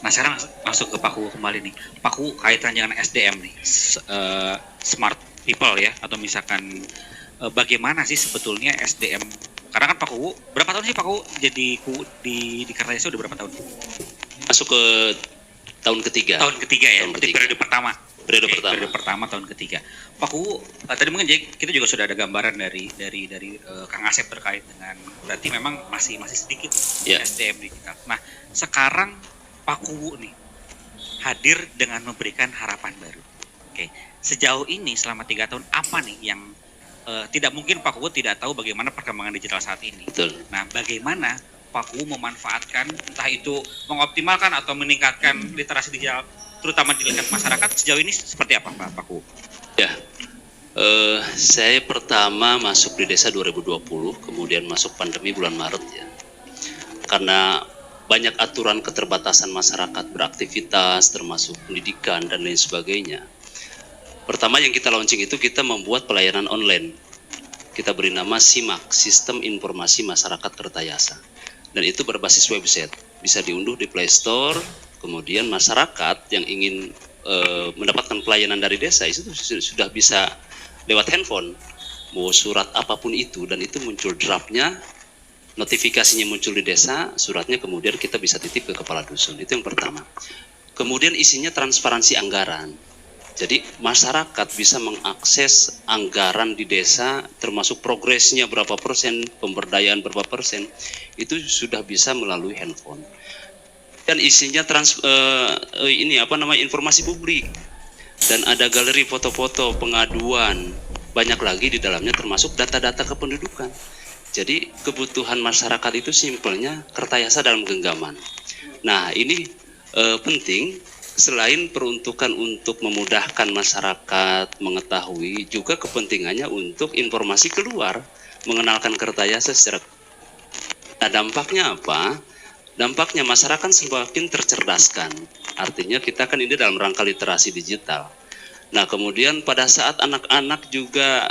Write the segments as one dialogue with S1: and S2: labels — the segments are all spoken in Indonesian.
S1: Nah sekarang masuk ke Pak Kuwu kembali nih. Pak Kuwu kaitan dengan SDM nih, smart people ya, atau misalkan bagaimana sih sebetulnya SDM? Karena kan Pak Kuwu, berapa tahun sih Pak Kuwu jadi Kuwu di Kartayasa udah berapa tahun?
S2: Masuk ke tahun ketiga.
S1: Tahun ketiga ya,
S2: Tahun
S1: berarti
S2: ketiga.
S1: periode pertama.
S2: Periode
S1: Oke,
S2: pertama.
S1: periode pertama tahun ketiga. Pak Kuwu, tadi mungkin kita juga sudah ada gambaran dari Kang Asep terkait dengan berarti memang masih sedikit
S2: Yeah.
S1: SDM digital. Nah, sekarang Pak Kuwu nih hadir dengan memberikan harapan baru. Oke, sejauh ini selama 3 tahun apa nih yang tidak mungkin Pak Kuwu tidak tahu bagaimana perkembangan digital saat ini.
S2: Betul.
S1: Nah, bagaimana Pak Kuwu memanfaatkan entah itu mengoptimalkan atau meningkatkan literasi digital terutama di lingkungan masyarakat sejauh ini seperti apa Pak Kuwu?
S2: Ya, saya pertama masuk di desa 2020, kemudian masuk pandemi bulan Maret ya. Karena banyak aturan keterbatasan masyarakat beraktivitas, termasuk pendidikan dan lain sebagainya. Pertama yang kita launching itu kita membuat pelayanan online. Kita beri nama SIMAK, Sistem Informasi Masyarakat Kertayasa. Dan itu berbasis website, bisa diunduh di Play Store. Kemudian masyarakat yang ingin mendapatkan pelayanan dari desa itu sudah bisa lewat handphone, mau surat apapun itu, dan itu muncul draftnya, notifikasinya muncul di desa, suratnya kemudian kita bisa titip ke kepala dusun. Itu yang pertama. Kemudian isinya transparansi anggaran. Jadi masyarakat bisa mengakses anggaran di desa, termasuk progresnya berapa persen, pemberdayaan berapa persen, itu sudah bisa melalui handphone. Dan isinya informasi publik, dan ada galeri foto-foto, pengaduan, banyak lagi di dalamnya termasuk data-data kependudukan. Jadi kebutuhan masyarakat itu simpelnya Kertayasa dalam genggaman. Nah ini penting, selain peruntukan untuk memudahkan masyarakat mengetahui, juga kepentingannya untuk informasi keluar, mengenalkan Kertayasa secara. Nah dampaknya apa? Dampaknya masyarakat semakin tercerdaskan. Artinya kita kan ini dalam rangka literasi digital. Nah kemudian pada saat anak-anak juga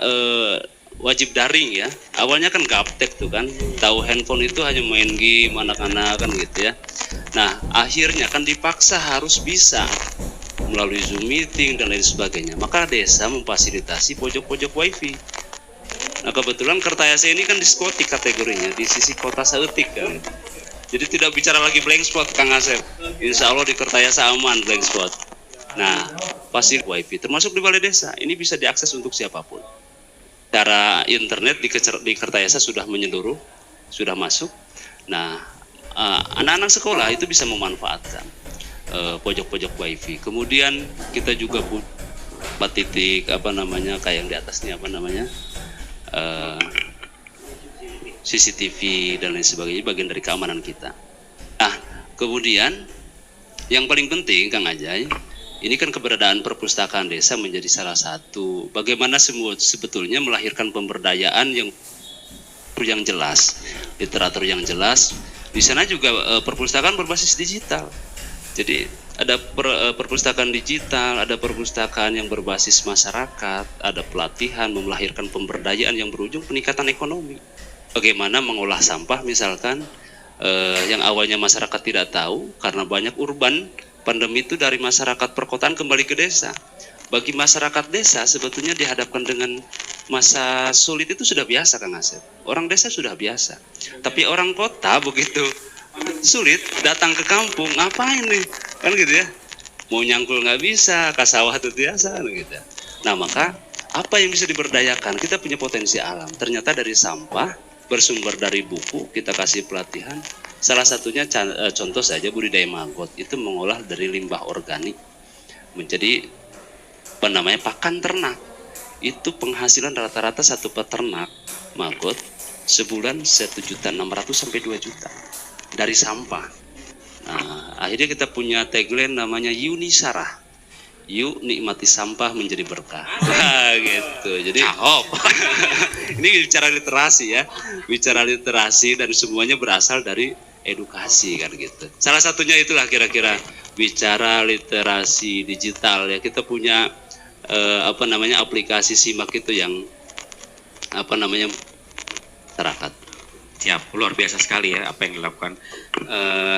S2: wajib daring ya. Awalnya kan gaptek tuh kan. Tahu handphone itu hanya main game anak-anak kan gitu ya. Nah akhirnya kan dipaksa harus bisa melalui Zoom meeting dan lain sebagainya. Maka desa memfasilitasi pojok-pojok wifi. Nah kebetulan Kertayasa ini kan diskotik kategorinya, di sisi kota Saeutik kan. Jadi tidak bicara lagi blank spot Kang Asep. Insya Allah di Kertayasa aman blank spot. Nah, pasti wifi termasuk di balai desa. Ini bisa diakses untuk siapapun. Cara internet di Kertayasa sudah menyeluruh, sudah masuk. Nah, anak-anak sekolah itu bisa memanfaatkan pojok-pojok wifi. Kemudian kita juga buat titik kayak yang di atas ini CCTV dan lain sebagainya, bagian dari keamanan kita. Nah, kemudian yang paling penting Kang Ajay, ini kan keberadaan perpustakaan desa menjadi salah satu bagaimana semua sebetulnya melahirkan pemberdayaan yang jelas, literatur yang jelas. Di sana juga perpustakaan berbasis digital. Jadi ada perpustakaan digital, ada perpustakaan yang berbasis masyarakat, ada pelatihan melahirkan pemberdayaan yang berujung peningkatan ekonomi. Bagaimana mengolah sampah misalkan yang awalnya masyarakat tidak tahu karena banyak urban, pandemi itu dari masyarakat perkotaan kembali ke desa. Bagi masyarakat desa sebetulnya dihadapkan dengan masa sulit itu sudah biasa Kang Asep. Orang desa sudah biasa. Tapi orang kota begitu sulit datang ke kampung, ngapain nih? Kan gitu ya. Mau nyangkul nggak bisa, ke sawah itu biasa gitu. Nah maka apa yang bisa diberdayakan? Kita punya potensi alam. Ternyata dari sampah bersumber dari buku, kita kasih pelatihan. Salah satunya contoh saja budidaya maggot, itu mengolah dari limbah organik menjadi pakan ternak. Itu penghasilan rata-rata satu peternak maggot sebulan 1.600.000 sampai 2 juta dari sampah. Nah, akhirnya kita punya tagline namanya Yunisarah. Yuk nikmati sampah menjadi berkah. Nah, gitu. Jadi ini bicara literasi ya. Bicara literasi dan semuanya berasal dari edukasi kan gitu. Salah satunya itulah kira-kira bicara literasi digital ya. Kita punya aplikasi SIMAK itu yang masyarakat.
S1: Siap, luar biasa sekali ya apa yang dilakukan.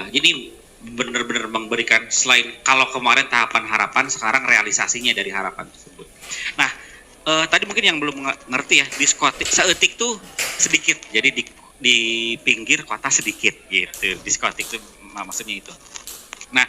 S1: Jadi benar-benar memberikan, selain kalau kemarin tahapan harapan, sekarang realisasinya dari harapan tersebut. Nah, tadi mungkin yang belum ngerti ya, diskotik seetik tuh sedikit, jadi di pinggir kota sedikit gitu, diskotik tuh maksudnya itu. Nah,